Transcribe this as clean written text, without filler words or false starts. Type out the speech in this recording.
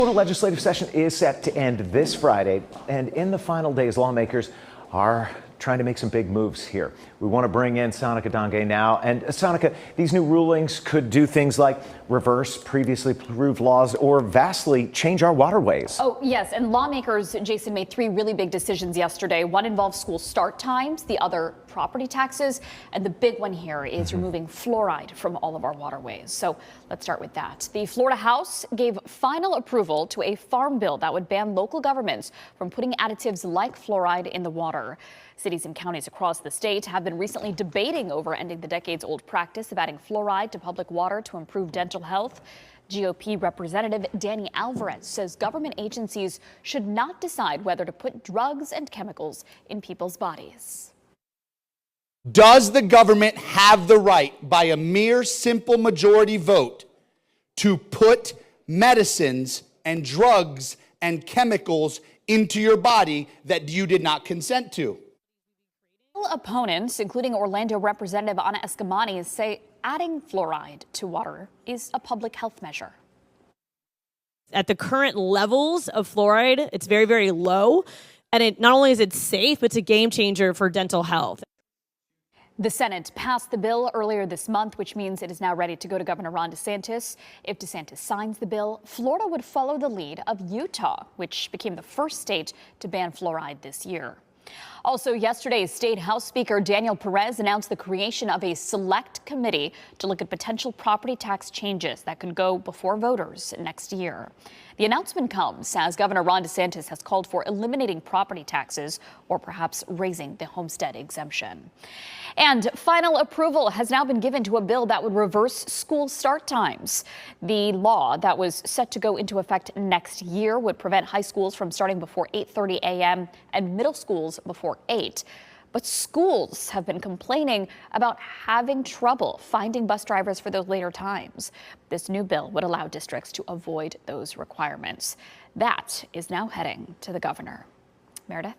The legislative session is set to end this Friday, and in the final days, lawmakers are trying to make some big moves here. We want to bring in Sonika Dange now. And Sonika, these new rulings could do things like reverse previously approved laws or vastly change our waterways. Oh, yes. And lawmakers, Jason, made three really big decisions yesterday. One involves school start times, the other property taxes, and the big one here is removing fluoride from all of our waterways. So let's start with that. The Florida House gave final approval to a farm bill that would ban local governments from putting additives like fluoride in the water. Cities and counties across the state have been recently debating over ending the decades-old practice of adding fluoride to public water to improve dental health. GOP Representative Danny Alvarez says government agencies should not decide whether to put drugs and chemicals in people's bodies. Does the government have the right, by a mere simple majority vote, to put medicines and drugs and chemicals into your body that you did not consent to? Opponents, including Orlando Representative Eskamani, say adding fluoride to water is a public health measure. At the current levels of fluoride, it's very, very low. And it not only is it safe, but it's a game changer for dental health. The Senate passed the bill earlier this month, which means it is now ready to go to Governor Ron DeSantis. If DeSantis signs the bill, Florida would follow the lead of Utah, which became the first state to ban fluoride this year. Also yesterday, State House Speaker Daniel Perez announced the creation of a select committee to look at potential property tax changes that could go before voters next year. The announcement comes as Governor Ron DeSantis has called for eliminating property taxes or perhaps raising the homestead exemption. And final approval has now been given to a bill that would reverse school start times. The law that was set to go into effect next year would prevent high schools from starting before 8:30 a.m. and middle schools before 8. But schools have been complaining about having trouble finding bus drivers for those later times. This new bill would allow districts to avoid those requirements. That is now heading to the governor. Meredith?